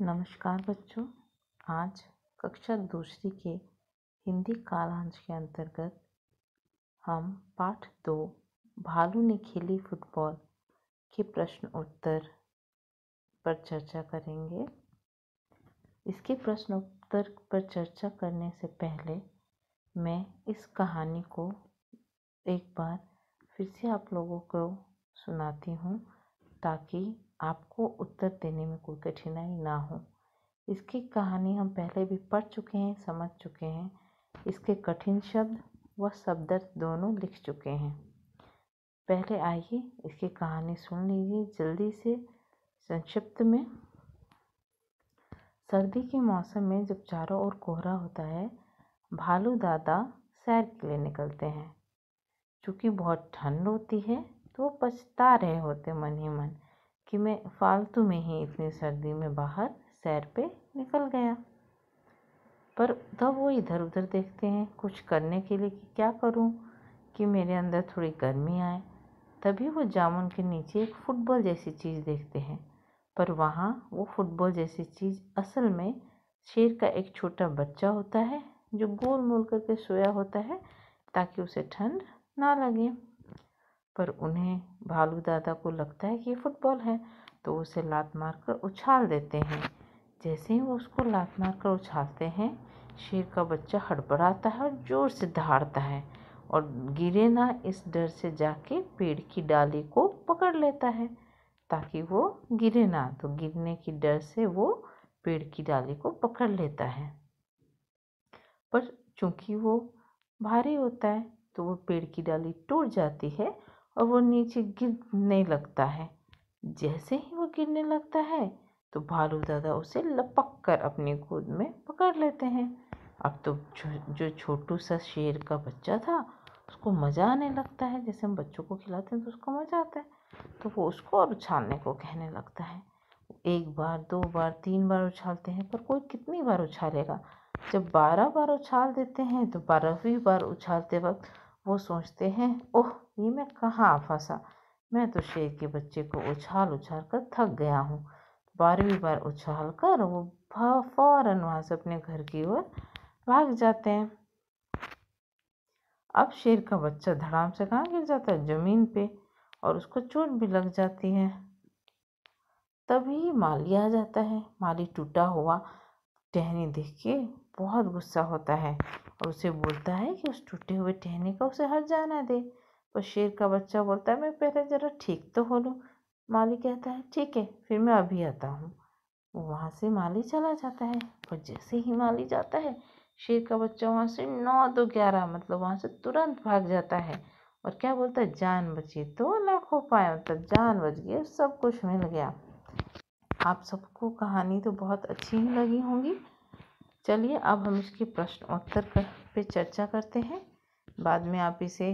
नमस्कार बच्चों। आज कक्षा दूसरी के हिंदी कालांश के अंतर्गत हम पाठ 2 भालू ने खेली फुटबॉल के प्रश्न उत्तर पर चर्चा करेंगे। इसके प्रश्न उत्तर पर चर्चा करने से पहले मैं इस कहानी को एक बार फिर से आप लोगों को सुनाती हूँ ताकि आपको उत्तर देने में कोई कठिनाई ना हो। इसकी कहानी हम पहले भी पढ़ चुके हैं, समझ चुके हैं। इसके कठिन शब्द व शब्दार्थ दोनों लिख चुके हैं। पहले आइए इसकी कहानी सुन लीजिए जल्दी से संक्षिप्त में। सर्दी के मौसम में जब चारों ओर कोहरा होता है, भालू दादा सैर के लिए निकलते हैं। चूँकि बहुत ठंड होती है तो वो पछता रहे होते मन ही मन कि मैं फालतू में ही इतनी सर्दी में बाहर सैर पे निकल गया। पर तब वो इधर उधर देखते हैं कुछ करने के लिए कि क्या करूं कि मेरे अंदर थोड़ी गर्मी आए। तभी वो जामुन के नीचे एक फुटबॉल जैसी चीज़ देखते हैं, पर वहाँ वो फुटबॉल जैसी चीज़ असल में शेर का एक छोटा बच्चा होता है जो गोल मोल करके सोया होता है ताकि उसे ठंड ना लगे। पर उन्हें भालू दादा को लगता है कि ये फुटबॉल है तो उसे लात मारकर उछाल देते हैं। जैसे ही वो उसको लात मारकर उछालते हैं, शेर का बच्चा हड़बड़ाता है और जोर से दहाड़ता है और गिरे ना इस डर से जाके पेड़ की डाली को पकड़ लेता है ताकि वो गिरे ना। तो गिरने की डर से वो पेड़ की डाली को पकड़ लेता है, पर चूंकि वो भारी होता है तो वो पेड़ की डाली टूट जाती है और वो नीचे गिरने लगता है। जैसे ही वो गिरने लगता है तो भालू दादा उसे लपक कर अपनी गोद में पकड़ लेते हैं। अब तो जो छोटू सा शेर का बच्चा था उसको मज़ा आने लगता है। जैसे हम बच्चों को खिलाते हैं तो उसको मज़ा आता है, तो वो उसको और उछालने को कहने लगता है। 1 बार 2 बार 3 बार उछालते हैं, पर कोई कितनी बार उछालेगा। जब 12 बार उछाल देते हैं तो 12वीं बार उछालते वक्त वो सोचते हैं, ओह ये मैं कहाँ फंसा, मैं तो शेर के बच्चे को उछाल उछाल कर थक गया हूँ। 12वीं बार उछाल कर वो फौरन वहाँ से अपने घर की ओर भाग जाते हैं। अब शेर का बच्चा धड़ाम से कहाँ गिर जाता है, जमीन पे, और उसको चोट भी लग जाती है। तभी माली आ जाता है। माली टूटा हुआ टहनी देख के बहुत गुस्सा होता है और उसे बोलता है कि उस टूटे हुए टहनी का उसे हट जाना दे। पर शेर का बच्चा बोलता है मैं पहले ज़रा ठीक तो हो लूँ। माली कहता है ठीक है, फिर मैं अभी आता हूँ। वहाँ से माली चला जाता है, पर जैसे ही माली जाता है शेर का बच्चा वहाँ से 9 2 11 मतलब वहाँ से तुरंत भाग जाता है और क्या बोलता है, जान बची तो लाखों पाए, मतलब जान बच गई, सब कुछ मिल गया। आप सबको कहानी तो बहुत अच्छी ही लगी होंगी। चलिए अब हम इसके प्रश्न उत्तर पे चर्चा करते हैं। बाद में आप इसे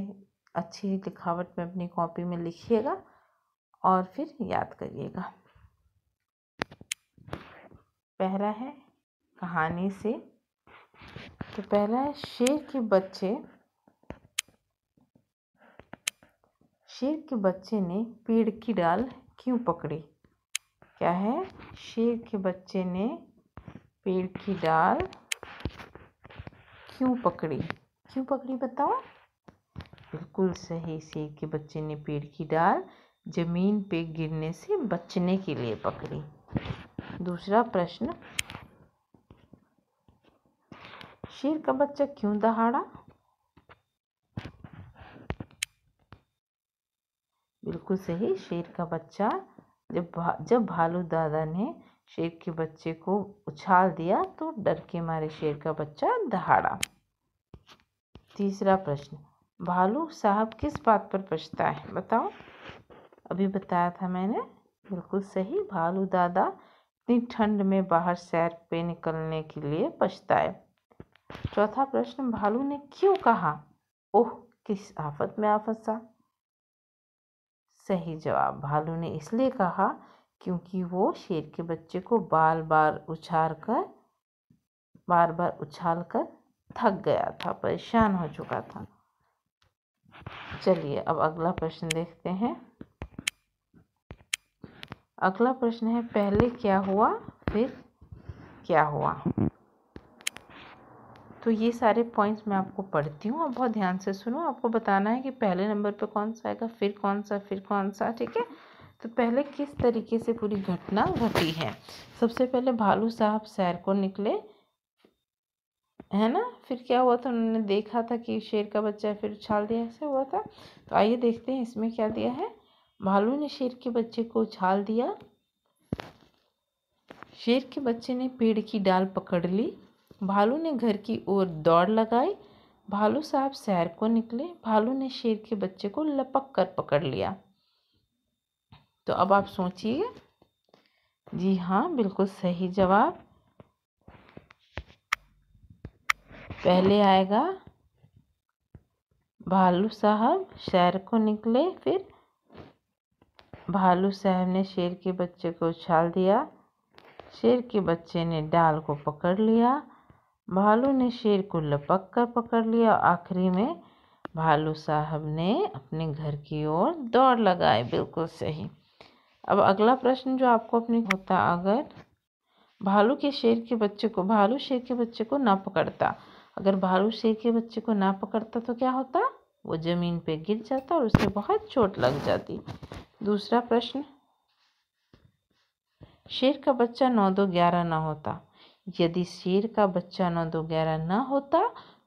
अच्छी लिखावट में अपनी कॉपी में लिखिएगा और फिर याद करिएगा। पहला है कहानी से, तो पहला है शेर के बच्चे ने पेड़ की डाल क्यों पकड़ी। क्या है, शेर के बच्चे ने पेड़ की डाल क्यों पकड़ी बताओ। बिल्कुल सही, शेर के बच्चे ने पेड़ की डाल जमीन पे गिरने से बचने के लिए पकड़ी। दूसरा प्रश्न, शेर का बच्चा क्यों दहाड़ा। बिल्कुल सही, शेर का बच्चा जब भालू दादा ने शेर के बच्चे को उछाल दिया तो डर के मारे शेर का बच्चा दहाड़ा। तीसरा प्रश्न, भालू साहब किस बात पर पछता है बताओ। अभी बताया था मैंने, बिल्कुल सही, भालू दादा इतनी ठंड में बाहर सैर पे निकलने के लिए पछताए। चौथा प्रश्न, भालू ने क्यों कहा ओह किस आफत में आ फंसा। सही जवाब, भालू ने इसलिए कहा क्योंकि वो शेर के बच्चे को बार बार उछाल कर थक गया था, परेशान हो चुका था। चलिए अब अगला प्रश्न देखते हैं। अगला प्रश्न है, पहले क्या हुआ फिर क्या हुआ। तो ये सारे पॉइंट्स मैं आपको पढ़ती हूँ, आप बहुत ध्यान से सुनो। आपको बताना है कि पहले नंबर पे कौन सा आएगा, फिर कौन सा, फिर कौन सा, ठीक है। तो पहले किस तरीके से पूरी घटना घटी है। सबसे पहले भालू साहब सैर को निकले, है ना। फिर क्या हुआ था, उन्होंने देखा था कि शेर का बच्चा है, फिर उछाल दिया, ऐसे हुआ था। तो आइए देखते हैं इसमें क्या दिया है। भालू ने शेर के बच्चे को उछाल दिया, शेर के बच्चे ने पेड़ की डाल पकड़ ली, भालू ने घर की ओर दौड़ लगाई, भालू साहब सैर को निकले, भालू ने शेर के बच्चे को लपक कर पकड़ लिया। तो अब आप सोचिए। जी हाँ, बिल्कुल सही जवाब। पहले आएगा भालू साहब सैर को निकले, फिर भालू साहब ने शेर के बच्चे को उछाल दिया, शेर के बच्चे ने डाल को पकड़ लिया, भालू ने शेर को लपक कर पकड़ लिया, आखिरी में भालू साहब ने अपने घर की ओर दौड़ लगाई। बिल्कुल सही। अब अगला प्रश्न जो आपको अपनी होता, अगर भालू शेर के बच्चे को ना पकड़ता, अगर भालू शेर के बच्चे को ना पकड़ता तो क्या होता, वो जमीन पे गिर जाता और उसे बहुत चोट लग जाती। दूसरा प्रश्न, शेर का बच्चा 9 2 11 ना होता, यदि शेर का बच्चा 9 2 11 ना होता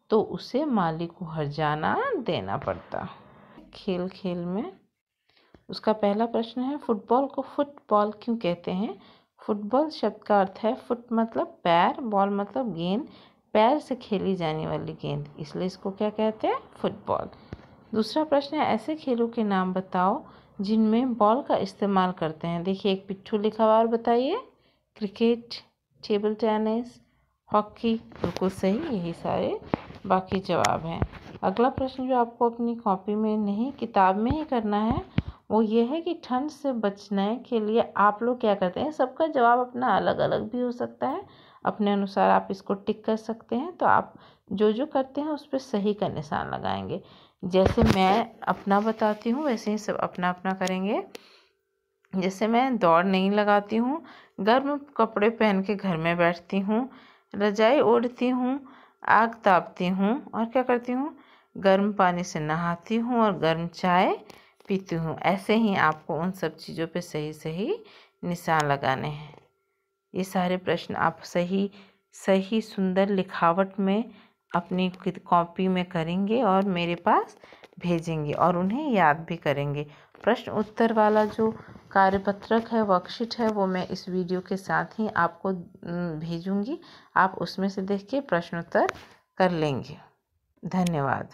तो उसे मालिक को हर्जाना देना पड़ता। खेल खेल में उसका पहला प्रश्न है, फुटबॉल को फुटबॉल क्यों कहते हैं। फुटबॉल शब्द का अर्थ है फुट मतलब पैर, बॉल मतलब गेंद, पैर से खेली जाने वाली गेंद, इसलिए इसको क्या कहते हैं, फुटबॉल। दूसरा प्रश्न है, ऐसे खेलों के नाम बताओ जिनमें बॉल का इस्तेमाल करते हैं। देखिए एक पिट्ठू लिखा हुआ, और बताइए। Cricket, table tennis, hockey. बिल्कुल सही, यही सारे बाकी जवाब हैं। अगला प्रश्न जो आपको अपनी कॉपी में नहीं किताब में ही करना है वो ये है कि ठंड से बचने के लिए आप लोग क्या करते हैं। सबका जवाब अपना अलग अलग भी हो सकता है, अपने अनुसार आप इसको टिक कर सकते हैं। तो आप जो जो करते हैं उस पर सही का निशान लगाएंगे। जैसे मैं अपना बताती हूँ वैसे ही सब अपना अपना करेंगे। जैसे मैं दौड़ नहीं लगाती हूँ, गर्म कपड़े पहन के घर में बैठती हूँ, रजाई ओढ़ती हूँ, आग तापती हूँ, और क्या करती हूँ, गर्म पानी से नहाती हूँ और गर्म चाय पीती हूँ। ऐसे ही आपको उन सब चीज़ों पे सही सही निशान लगाने हैं। ये सारे प्रश्न आप सही सही सुंदर लिखावट में अपनी कॉपी में करेंगे और मेरे पास भेजेंगे और उन्हें याद भी करेंगे। प्रश्न उत्तर वाला जो कार्यपत्रक है, वर्कशीट है, वो मैं इस वीडियो के साथ ही आपको भेजूंगी। आप उसमें से देख के प्रश्न उत्तर कर लेंगे। धन्यवाद।